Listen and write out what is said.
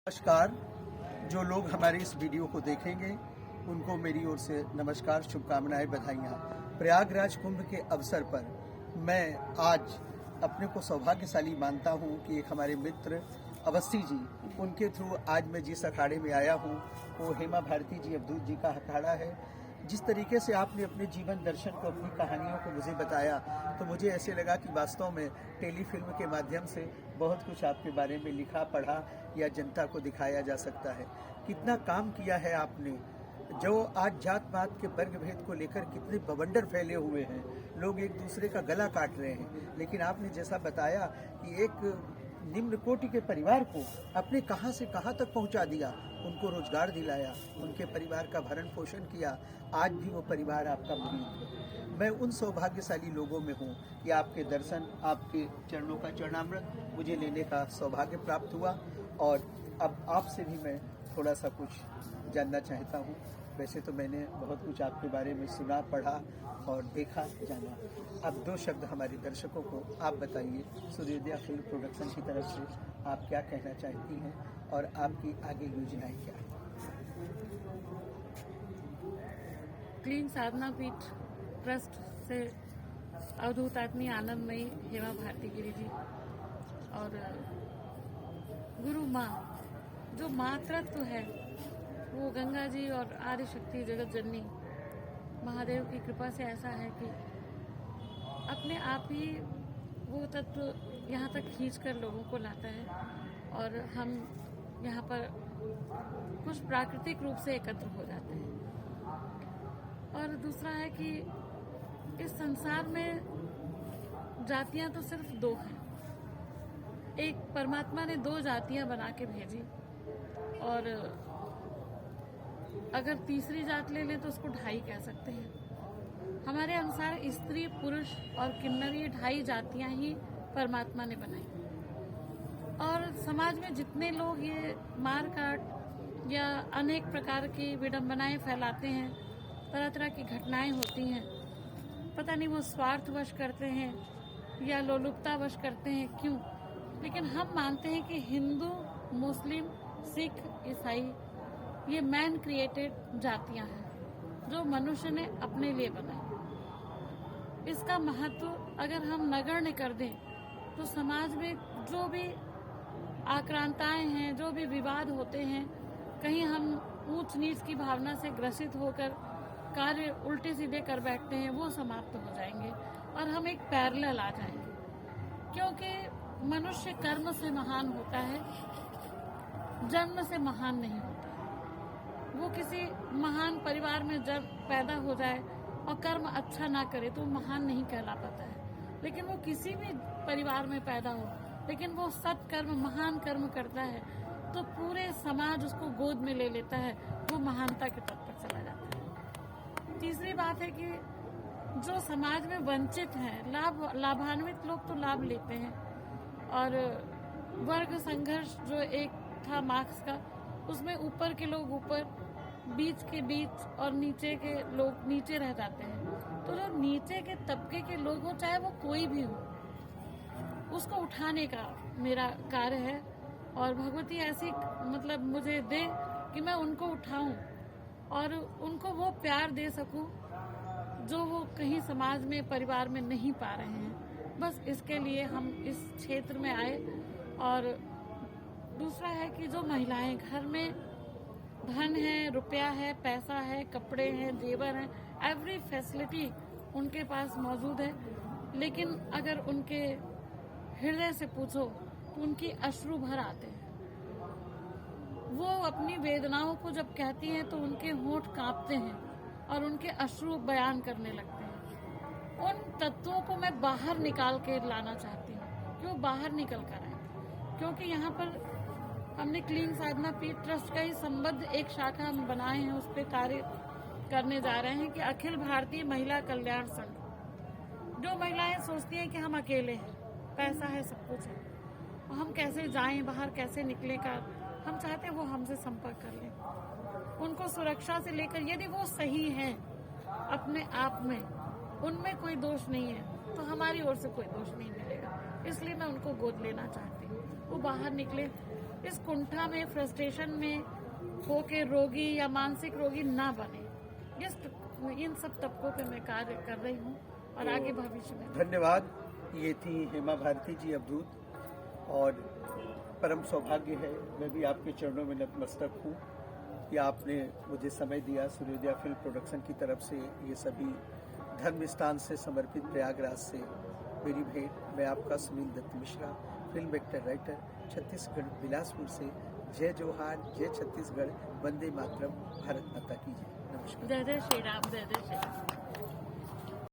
नमस्कार। जो लोग हमारे इस वीडियो को देखेंगे उनको मेरी ओर से नमस्कार, शुभकामनाएं, बधाइयाँ। प्रयागराज कुंभ के अवसर पर मैं आज अपने को सौभाग्यशाली मानता हूँ कि एक हमारे मित्र अवस्थी जी, उनके थ्रू आज मैं जिस अखाड़े में आया हूँ वो हेमा भारती जी अवधूत जी का अखाड़ा है। जिस तरीके से आपने अपने जीवन दर्शन को, अपनी कहानियों को मुझे बताया, तो मुझे ऐसे लगा कि वास्तव में टेलीफिल्म के माध्यम से बहुत कुछ आपके बारे में लिखा, पढ़ा या जनता को दिखाया जा सकता है। कितना काम किया है आपने। जो आज जात पात के वर्ग भेद को लेकर कितने बवंडर फैले हुए हैं, लोग एक दूसरे का गला काट रहे हैं, लेकिन आपने जैसा बताया कि एक निम्न कोटि के परिवार को आपने कहां से कहां तक पहुंचा दिया, उनको रोजगार दिलाया, उनके परिवार का भरण पोषण किया। आज भी वो परिवार आपका मुरीद है। मैं उन सौभाग्यशाली लोगों में हूँ कि आपके दर्शन, आपके चरणों का चरणामृत मुझे लेने का सौभाग्य प्राप्त हुआ। और अब आपसे भी मैं थोड़ा सा कुछ जानना चाहता हूँ। वैसे तो मैंने बहुत कुछ आपके बारे में सुना, पढ़ा और देखा, जाना। अब दो शब्द हमारे दर्शकों को आप बताइए, सूर्योदय फिल्म प्रोडक्शन की तरफ से आप क्या कहना चाहती हैं और आपकी आगे योजनाएं क्या हैं? क्लीन साधना पीठ ट्रस्ट से अवधूत आत्मी आनंदमयी हेमा भारती गिरी जी और गुरु माँ, जो मातृत्व है वो गंगा जी और आदि शक्ति जगत जननी महादेव की कृपा से ऐसा है कि अपने आप ही वो तत्व यहाँ तक खींच कर लोगों को लाता है और हम यहाँ पर कुछ प्राकृतिक रूप से एकत्र हो जाते हैं। और दूसरा है कि इस संसार में जातियां तो सिर्फ दो हैं। एक परमात्मा ने दो जातियां बना के भेजी और अगर तीसरी जात ले लें तो उसको ढाई कह सकते हैं। हमारे अनुसार स्त्री, पुरुष और किन्नर, ये ढाई जातियां ही परमात्मा ने बनाई। और समाज में जितने लोग ये मार काट या अनेक प्रकार की विडंबनाएं फैलाते हैं, तरह तरह की घटनाएं होती हैं, पता नहीं वो स्वार्थवश करते हैं या लोलुपतावश करते हैं, क्यों? लेकिन हम मानते हैं कि हिंदू, मुस्लिम, सिख, ईसाई ये मैन क्रिएटेड जातियां हैं जो मनुष्य ने अपने लिए बनाई। इसका महत्व अगर हम नगण्य कर दें तो समाज में जो भी आक्रांताएं हैं, जो भी विवाद होते हैं, कहीं हम ऊंच नीच की भावना से ग्रसित होकर कार्य उल्टे सीधे कर बैठते हैं, वो समाप्त हो जाएंगे और हम एक पैरेलल आ जाएंगे। क्योंकि मनुष्य कर्म से महान होता है, जन्म से महान नहीं होता। वो किसी महान परिवार में जब पैदा हो जाए और कर्म अच्छा ना करे तो महान नहीं कहला पाता है। लेकिन वो किसी भी परिवार में पैदा हो, लेकिन वो सत्कर्म, महान कर्म करता है तो पूरे समाज उसको गोद में ले लेता है, वो महानता के तट पर चला जाता है। तीसरी बात है कि जो समाज में वंचित हैं, लाभान्वित लोग तो लाभ लेते हैं और वर्ग संघर्ष जो एक था मार्क्स का, उसमें ऊपर के लोग ऊपर, बीच के बीच और नीचे के लोग नीचे रह जाते हैं। तो जो नीचे के तबके के लोग हो, चाहे वो कोई भी हो, उसको उठाने का मेरा कार्य है और भगवती ऐसी मतलब मुझे दे कि मैं उनको उठाऊं और उनको वो प्यार दे सकूं जो वो कहीं समाज में, परिवार में नहीं पा रहे हैं। बस इसके लिए हम इस क्षेत्र में आए। और दूसरा है कि जो महिलाएं घर में, धन है, रुपया है, पैसा है, कपड़े हैं, जेवर हैं, एवरी फैसिलिटी उनके पास मौजूद है, लेकिन अगर उनके हृदय से पूछो तो उनकी अश्रु भर आते हैं। वो अपनी वेदनाओं को जब कहती हैं तो उनके होंठ कांपते हैं और उनके अश्रु बयान करने लगते हैं। उन तत्वों को मैं बाहर निकाल के लाना चाहती हूँ कि वो बाहर निकल कर आए। क्योंकि यहाँ पर हमने क्लीन साधना पीठ ट्रस्ट का ही संबद्ध एक शाखा हम बनाए हैं, उस पर कार्य करने जा रहे हैं कि अखिल भारतीय महिला कल्याण संघ। जो महिलाएं सोचती हैं कि हम अकेले हैं, पैसा है, सब कुछ है, हम कैसे जाएं बाहर, कैसे निकले का, हम चाहते हैं वो हमसे संपर्क कर लें। उनको सुरक्षा से लेकर, यदि वो सही हैं अपने आप में, उनमें कोई दोष नहीं है, तो हमारी ओर से कोई दोष नहीं मिलेगा। इसलिए मैं उनको गोद लेना चाहती हूँ। वो बाहर निकले, इस कुंठा में, फ्रस्ट्रेशन में होके रोगी या मानसिक रोगी ना बने, इन सब तबकों पे मैं कार्य कर रही हूँ और आगे भविष्य में। धन्यवाद। ये थी हेमा भारती जी अवधूत, और परम सौभाग्य है, मैं भी आपके चरणों में नतमस्तक हूँ कि आपने मुझे समय दिया। सूर्योदय फिल्म प्रोडक्शन की तरफ से ये सभी धर्म स्थान से समर्पित प्रयागराज से मेरी भेंट। मैं आपका Sunil Dutt Mishra, film actor, writer, Chhattisgarh Bilaspur से। जय जोहार, जय छत्तीसगढ़, वंदे मातरम, भारत माता की जय। नमस्कार। जय जय श्री राम, जय जय श्री राम।